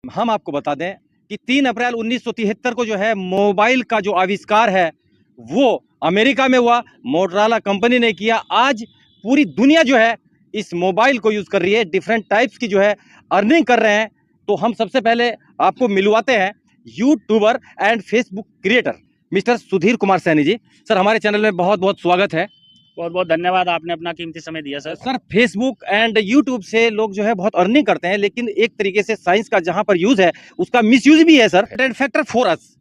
हम आपको बता दें कि 3 अप्रैल 1973 को जो है मोबाइल का जो आविष्कार है वो अमेरिका में हुआ, मोटरोला कंपनी ने किया। आज पूरी दुनिया जो है इस मोबाइल को यूज़ कर रही है, डिफरेंट टाइप्स की जो है अर्निंग कर रहे हैं। तो हम सबसे पहले आपको मिलवाते हैं YouTuber and Facebook creator mister Sudhir Kumar Saini ji. Sir, हमारे चैनल में बहुत बहुत स्वागत है। बहुत बहुत धन्यवाद, आपने अपना कीमती समय दिया sir. Sir, Facebook and YouTube से लोग जो है बहुत अर्निंग करते हैं, लेकिन एक तरीके से साइंस का जहां पर यूज है उसका मिसयूज भी है sir. And factor for us,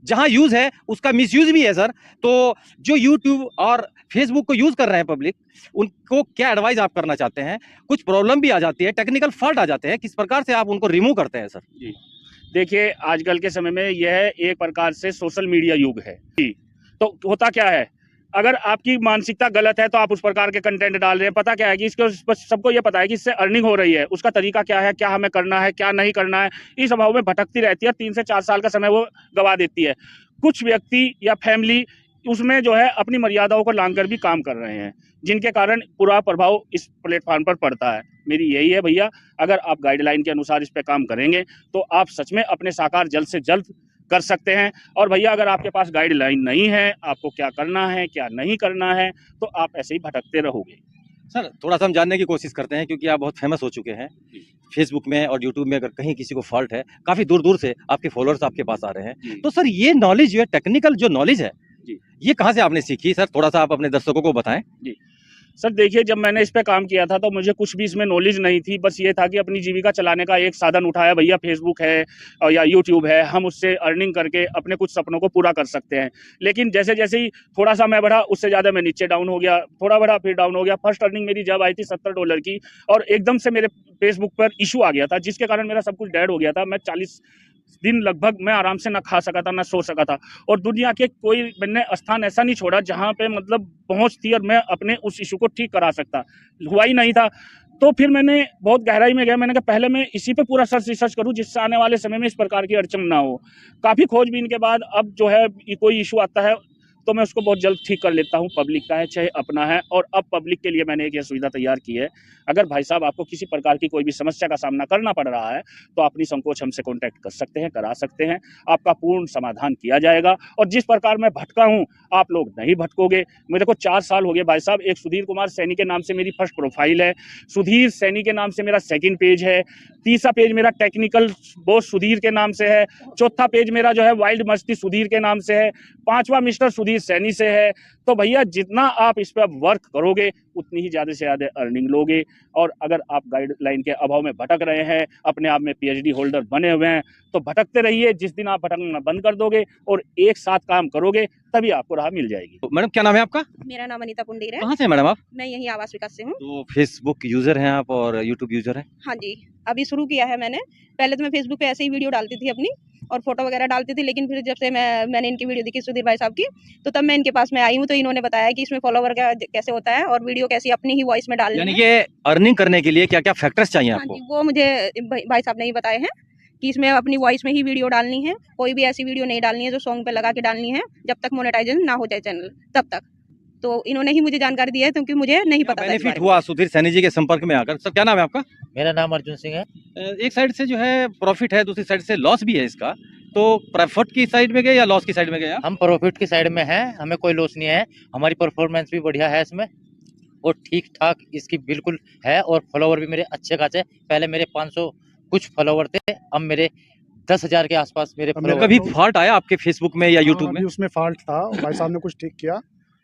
जहां यूज है उसका मिसयूज भी है सर। तो जो यूट्यूब और फेसबुक को यूज कर रहे हैं पब्लिक, उनको क्या एडवाइस आप करना चाहते हैं? कुछ प्रॉब्लम भी आ जाती है, टेक्निकल फॉल्ट आ जाते हैं, किस प्रकार से आप उनको रिमूव करते हैं सर? जी, देखिए आजकल के समय में यह एक प्रकार से सोशल मीडिया युग है जी। तो होता क्या है, अगर आपकी मानसिकता गलत है तो आप उस प्रकार के कंटेंट डाल रहे हैं। पता क्या है कि इसको सबको ये पता है कि इससे अर्निंग हो रही है, उसका तरीका क्या है, क्या हमें करना है, क्या नहीं करना है, इस अभाव में भटकती रहती है। 3 से 4 साल का समय वो गवा देती है। कुछ व्यक्ति या फैमिली उसमें जो है अपनी मर्यादाओं को लांघकर भी काम कर रहे हैं, जिनके कारण पूरा प्रभाव इस प्लेटफॉर्म पर पड़ता है। मेरी यही है भैया, अगर आप गाइडलाइन के अनुसार इस पे काम करेंगे तो आप सच में अपने साकार जल्द से जल्द कर सकते हैं। और भैया, अगर आपके पास गाइडलाइन नहीं है, आपको क्या करना है क्या नहीं करना है, तो आप ऐसे ही भटकते रहोगे। सर, थोड़ा सा हम जानने की कोशिश करते हैं, क्योंकि आप बहुत फेमस हो चुके हैं फेसबुक में और यूट्यूब में। अगर कहीं किसी को फॉल्ट है, काफी दूर दूर से आपके फॉलोअर्स आपके पास आ रहे हैं, तो सर ये नॉलेज जो है, टेक्निकल जो नॉलेज है, ये कहाँ से आपने सीखी सर? थोड़ा सा आप अपने दर्शकों को बताएं। जी सर, देखिए जब मैंने इस पे काम किया था तो मुझे कुछ भी इसमें नॉलेज नहीं थी। बस ये था कि अपनी जीविका चलाने का एक साधन उठाया, भैया फेसबुक है और या यूट्यूब है, हम उससे अर्निंग करके अपने कुछ सपनों को पूरा कर सकते हैं। लेकिन जैसे जैसे ही थोड़ा सा मैं बढ़ा, उससे ज़्यादा मैं नीचे डाउन हो गया, थोड़ा बढ़ा फिर डाउन हो गया। फर्स्ट अर्निंग मेरी जब आई थी $70 की, और एकदम से मेरे फेसबुक पर इशू आ गया था, जिसके कारण मेरा सब कुछ डेड हो गया था। मैं 40 दिन लगभग मैं आराम से ना खा सका था, ना सो सका था। और दुनिया के कोई मैंने स्थान ऐसा नहीं छोड़ा जहाँ पे मतलब पहुँच थी और मैं अपने उस इशू को ठीक करा सकता, हुआ ही नहीं था। तो फिर मैंने बहुत गहराई में गया, मैंने कहा पहले मैं इसी पे पूरा रिसर्च करूँ, जिससे आने वाले समय में इस प्रकार की अड़चन ना हो। काफ़ी खोजबीन के बाद अब जो है कोई इशू आता है तो मैं उसको बहुत जल्द ठीक कर लेता हूँ, पब्लिक का है चाहे अपना है। और अब पब्लिक के लिए मैंने एक ये सुविधा तैयार की है, अगर भाई साहब आपको किसी प्रकार की कोई भी समस्या का सामना करना पड़ रहा है तो अपनी संकोच हमसे कॉन्टैक्ट कर सकते हैं, करा सकते हैं, आपका पूर्ण समाधान किया जाएगा। और जिस प्रकार मैं भटका हूँ, आप लोग नहीं भटकोगे। मेरे को 4 साल हो गए भाई साहब। एक सुधीर कुमार सैनी के नाम से मेरी फर्स्ट प्रोफाइल है, सुधीर सैनी के नाम से मेरा सेकंड पेज है, तीसरा पेज मेरा टेक्निकल बॉस सुधीर के नाम से है, चौथा पेज मेरा जो है वाइल्ड मस्ती सुधीर के नाम से है, पांचवा मिस्टर सुधीर सैनी से है। तो भैया जितना आप इस पर वर्क करोगे उतनी ही ज्यादा से ज्यादा अर्निंग लोगे। और अगर आप गाइडलाइन के अभाव में भटक रहे हैं, अपने आप में पीएचडी होल्डर बने हुए हैं, तो भटकते रहिए। जिस दिन आप भटकना बंद कर दोगे और एक साथ काम करोगे, तभी आपको राह मिल जाएगी। तो मैडम, क्या नाम है आपका? मेरा नाम अनीता पुंडीर है। कहाँ से हैं मैडम आप? मैं यही आवास विकास से हूँ। तो फेसबुक यूजर हैं आप और यूट्यूब यूजर हैं? हाँ जी, अभी शुरू किया है मैंने। पहले तो मैं फेसबुक पे ऐसे ही वीडियो डालती थी अपनी और फोटो वगैरह डालती थी, लेकिन फिर जब से मैंने इनकी वीडियो देखी सुधीर भाई साहब की, तो तब मैं इनके पास में आई हूँ। तो इन्होंने बताया कि इसमें फॉलोवर का कैसे होता है और वीडियो कैसी अपनी ही वॉइस में डालनी यानी है। कि अर्निंग करने के लिए क्या क्या फैक्टर्स चाहिए हाँ आपको? जी, वो मुझे भाई साहब ने ही बताए हैं कि इसमें अपनी वॉइस में ही वीडियो डालनी है। कोई भी ऐसी वीडियो नहीं डालनी है जो सॉन्ग पे लगा के डालनी है, जब तक मोनेटाइजेशन ना हो जाए चैनल तब तक। तो इन्होंने ही मुझे जानकारी दी है, क्योंकि मुझे नहीं पता था। बेनिफिट हुआ सुधीर सैनी जी के संपर्क में आकर? सर, क्या नाम है आपका? मेरा नाम अर्जुन सिंह है। एक साइड से जो है प्रॉफिट है, दूसरी साइड से लॉस भी है इसका, तो प्रॉफिट की साइड में गए या लॉस की साइड में गए आप? हम प्रॉफिट की साइड में हैं, हमें कोई लॉस नहीं है। हमारी परफॉर्मेंस भी बढ़िया है इसमें और ठीक ठाक इसकी बिल्कुल है। और फॉलोवर भी मेरे अच्छे खासे, पहले मेरे 500 कुछ फॉलोवर थे, अब मेरे 10,000 के आसपास मेरे फॉलोवर। कभी फॉल्ट आया आपके फेसबुक में या यूट्यूब में? उसमें फॉल्ट था, भाई साहब ने कुछ ठीक किया।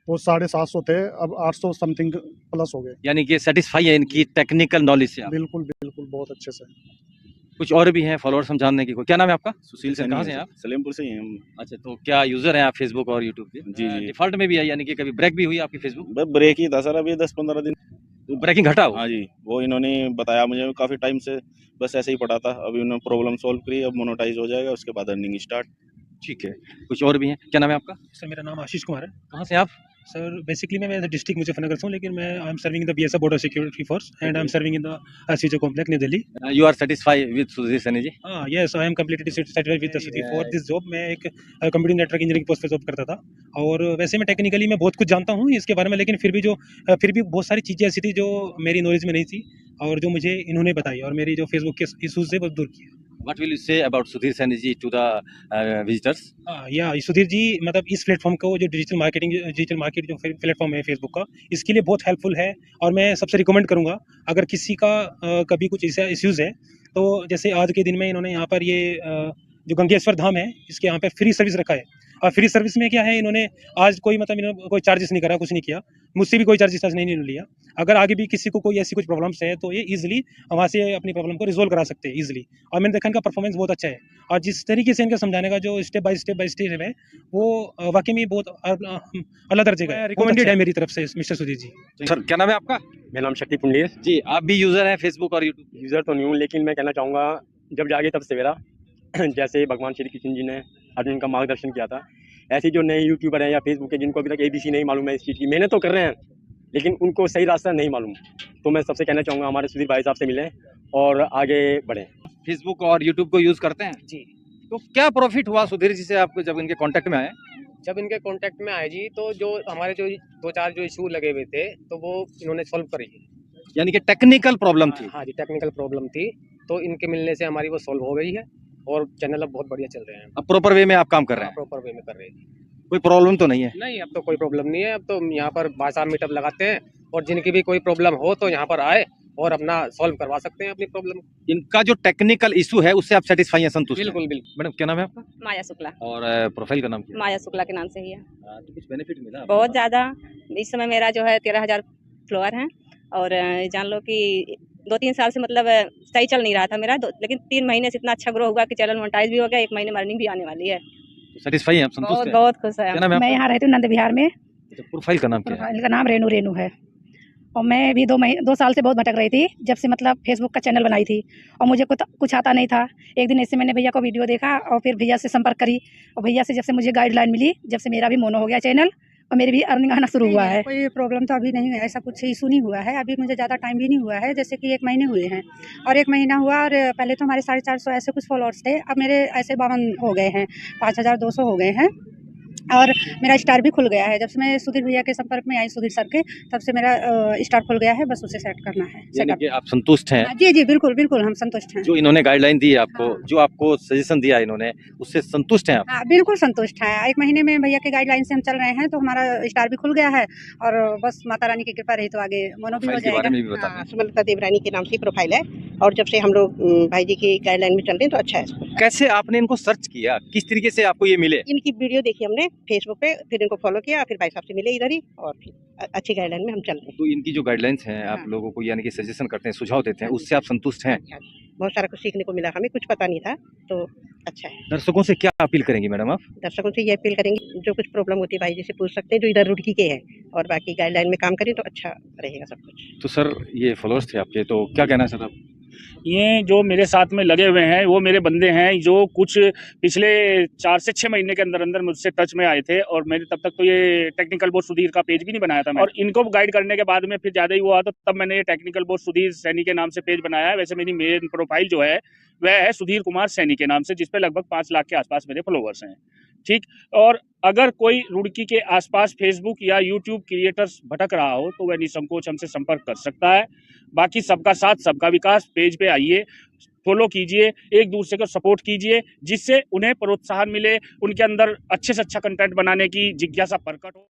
वो 750 थे, अब 800 समथिंग प्लस हो गए। यानी कि सेटिस्फाई है इनकी टेक्निकल नॉलेज से आप? बिल्कुल बिल्कुल, बहुत अच्छे से। कुछ और भी हैं फॉलोअर्स हम जानने की? क्या नाम है आपका? सुशील सैनी। कहाँ से हैं आप? सलेमपुर से ही हैं हम। अच्छा, तो क्या यूजर हैं आप फेसबुक और यूट्यूब के? जी जी। डिफॉल्ट में भी है, यानी कि कभी ब्रेक भी हुई आपकी फेसबुक? बस ब्रेक ही था सर, अभी 10-15 दिन। तो ब्रेकिंग घटा हो? हाँ जी, वो इन्होंने बताया मुझे, काफ़ी टाइम से बस ऐसे ही पड़ा था। अभी उन्होंने प्रॉब्लम सॉल्व करी, अब मोनेटाइज हो जाएगा, उसके बाद अर्निंग स्टार्ट। ठीक है। कुछ और भी हैं? क्या नाम है आपका? सर, मेरा नाम आशीष कुमार है। कहाँ से आप? सर, बेसिकली मैं डिस्ट्रिक्ट मुजफ्फरनगर से हूँ, लेकिन मैं I am serving in the BSF border security force and I am serving in the SCO complex new Delhi. You are satisfy with Sudhir Saini ji? Yes, I am completely satisfied with the Sudhir for this job. मैं एक computer network engineering post पे job करता था, और वैसे मैं technically मैं बहुत कुछ जानता हूँ इसके बारे में, लेकिन फिर भी बहुत सारी चीज़ें ऐसी थी जो मेरी नॉलेज में नहीं थी और जो मुझे इन्होंने बताई और मेरी जो फेसबुक के इशूज़ थे वो दूर किया। What will you say about Sudhir Sani ji to the visitors? या सुधीर जी मतलब इस प्लेटफॉर्म को जो डिजिटल मार्केट जो प्लेटफॉर्म है फेसबुक का, इसके लिए बहुत हेल्पफुल है। और मैं सबसे रिकमेंड करूंगा, अगर किसी का कभी कुछ ऐसा इश्यूज है तो जैसे आज के दिन में इन्होंने यहाँ पर ये जो गंगेश्वर धाम है इसके यहाँ पे फ्री सर्विस रखा है। और फ्री सर्विस में क्या है, इन्होंने आज कोई मतलब इन्होंने कोई चार्जेस नहीं करा, कुछ नहीं किया, मुझसे भी कोई चार्जेस नहीं लिया। अगर आगे भी किसी को कोई ऐसी कुछ प्रॉब्लम्स है तो ये इजीली वहाँ से अपनी प्रॉब्लम को रिजोल्व करा सकते हैं इजीली। और मैंने देखा इनका परफॉर्मेंस बहुत अच्छा है, और जिस तरीके से इनका समझाने का जो स्टेप बाय स्टेप है वो वाकई में बहुत अल्लाह दर्जे का है। रिकमेंडेड है मेरी तरफ से मिस्टर सुधीर जी। सर क्या नाम है आपका? मेरा नाम शक्ति पुंडीर। जी, आप भी यूजर हैं फेसबुक और यूट्यूब? यूज़र तो नहीं हूँ, लेकिन मैं कहना चाहूँगा जब जागे तब सवेरा जैसे भगवान श्री कृष्ण जी ने अर्जुन का मार्गदर्शन किया था, ऐसे जो नए यूट्यूबर हैं या फेसबुक के जिनको अभी तक ABC नहीं मालूम है इस चीज़ की, मेहनत तो कर रहे हैं लेकिन उनको सही रास्ता नहीं मालूम, तो मैं सबसे कहना चाहूँगा हमारे सुधीर भाई साहब से मिलें और आगे बढ़ें। फेसबुक और यूट्यूब को यूज करते हैं जी। तो क्या प्रॉफिट हुआ सुधीर जी से आपको जब इनके कांटेक्ट में आए? जब इनके कांटेक्ट में आए जी, तो जो हमारे जो 2-4 जो इशू लगे हुए थे तो वो इन्होंने सॉल्व करी। यानी कि टेक्निकल प्रॉब्लम थी। हाँ जी, टेक्निकल प्रॉब्लम थी, तो इनके मिलने से हमारी वो सॉल्व हो गई है और चैनल अब बहुत बढ़िया चल रहे हैं। अब प्रॉपर वे में आप काम कर रहे हैं? प्रॉपर वे में कर रहे हैं। कोई प्रॉब्लम तो नहीं है? नहीं, अब तो कोई प्रॉब्लम नहीं है। अब तो यहाँ पर भाई साहब मीटअप लगाते हैं और जिनकी भी कोई प्रॉब्लम हो तो यहाँ पर आए और अपना सॉल्व करवा सकते हैं अपनी प्रॉब्लम। इनका जो टेक्निकल इशू है उससे आप सेटिस्फाई हैं, संतुष्ट हैं? बिल्कुल बिल्कुल। मैडम क्या नाम है आपका? माया शुक्ला। और प्रोफाइल का नाम क्या है? माया शुक्ला के नाम से ही है। तो कुछ बेनिफिट मिला आपको? बहुत ज़्यादा। इस समय मेरा जो है 13,000 फॉलोअर हैं, और जान लो कि 2-3 साल से मतलब सही चल नहीं रहा था मेरा, लेकिन 3 महीने से इतना अच्छा ग्रो हुआ कि चैनल मोनेटाइज भी हो गया, 1 महीने में अर्निंग भी आने वाली है। सेटिस्फाई हैं आप, संतुष्ट बहुत हैं? बहुत खुश है। क्या नाम है मैं आपका? यहाँ रहती हूँ नंद विहार में। अच्छा, प्रोफाइल का नाम क्या है? प्रोफाइल का नाम रेनू है। और मैं भी 2 साल से बहुत भटक रही थी, जब से मतलब फेसबुक का चैनल बनाई थी, और मुझे कुछ आता नहीं था। एक दिन ऐसे मैंने भैया को वीडियो देखा और फिर भैया से संपर्क करी, और भैया से जब से मुझे गाइडलाइन मिली, जब से मेरा भी मोनो हो गया चैनल और मेरी भी अर्निंग आना शुरू हुआ है। कोई प्रॉब्लम तो अभी नहीं है, ऐसा कुछ इशू नहीं हुआ है। अभी मुझे ज़्यादा टाइम भी नहीं हुआ है, जैसे कि 1 महीने हुए हैं, और 1 महीना हुआ। और पहले तो हमारे 450 ऐसे कुछ फॉलोअर्स थे, अब मेरे ऐसे 52 हो गए हैं, 5200 हो गए हैं। और मेरा स्टार भी खुल गया है जब से मैं सुधीर भैया के संपर्क में आई, सुधीर सर के, तब से मेरा स्टार खुल गया है। बस उसे सेट करना है। यानी कि आप संतुष्ट हैं? जी जी बिल्कुल बिल्कुल, हम संतुष्ट हैं। जो इन्होंने गाइडलाइन दी है आपको, हाँ। जो आपको सजेशन दिया इन्होंने, उससे संतुष्ट हैं आप? हाँ बिल्कुल संतुष्ट है। 1 महीने में भैया के गाइडलाइन से हम चल रहे हैं, तो हमारा स्टार भी खुल गया है, और बस माता रानी की कृपा रही तो आगे मोनो भी हो प्रोफाइल के बारे में भी जाएगा। बताना। सुमलता देवरानी के नाम से प्रोफाइल है, और जब से हम लोग भाई जी की गाइडलाइन में चल रहे हैं तो अच्छा है। कैसे आपने इनको सर्च किया, किस तरीके से आपको ये मिले? इनकी वीडियो देखी हमने फेसबुक पे, फिर इनको फॉलो किया, फिर भाई साहब से मिले इधर ही, और फिर अच्छी गाइडलाइन में हम चल रहे हैं। तो इनकी जो गाइडलाइंस हैं, आप हाँ। लोगों को यानी कि सजेशन करते हैं, सुझाव देते हैं, उससे आप संतुष्ट हैं? बहुत सारा कुछ सीखने को मिला, हमें कुछ पता नहीं था, तो अच्छा है। दर्शकों से क्या अपील करेंगी मैडम आप? दर्शकों से ये अपील करेंगे, जो कुछ प्रॉब्लम होती है भाई जी से पूछ सकते हैं, जो इधर रुड़की के हैं, और बाकी गाइडलाइन में काम करें तो अच्छा रहेगा सब कुछ। तो सर ये फॉलोअर्स थे आपके, तो क्या कहना है सर आप? ये जो मेरे साथ में लगे हुए हैं वो मेरे बंदे हैं, जो कुछ पिछले 4 से 6 महीने के अंदर अंदर मुझसे टच में आए थे, और मैंने तब तक तो ये टेक्निकल बोर्ड सुधीर का पेज भी नहीं बनाया था मैं। और इनको गाइड करने के बाद में फिर ज़्यादा ही हुआ, तो तब मैंने ये टेक्निकल बोर्ड सुधीर सैनी के नाम से पेज बनाया है। वैसे मेरी मेन प्रोफाइल जो है वह है सुधीर कुमार सैनी के नाम से, जिसपे लगभग 5 लाख के आसपास मेरे फॉलोवर्स हैं। ठीक, और अगर कोई रुड़की के आसपास फेसबुक या यूट्यूब क्रिएटर्स भटक रहा हो तो वह निसंकोच हमसे संपर्क कर सकता है। बाकी सबका साथ सबका विकास पेज पे आइए, फॉलो कीजिए, एक दूसरे को सपोर्ट कीजिए, जिससे उन्हें प्रोत्साहन मिले, उनके अंदर अच्छे से अच्छा कंटेंट बनाने की जिज्ञासा प्रकट हो।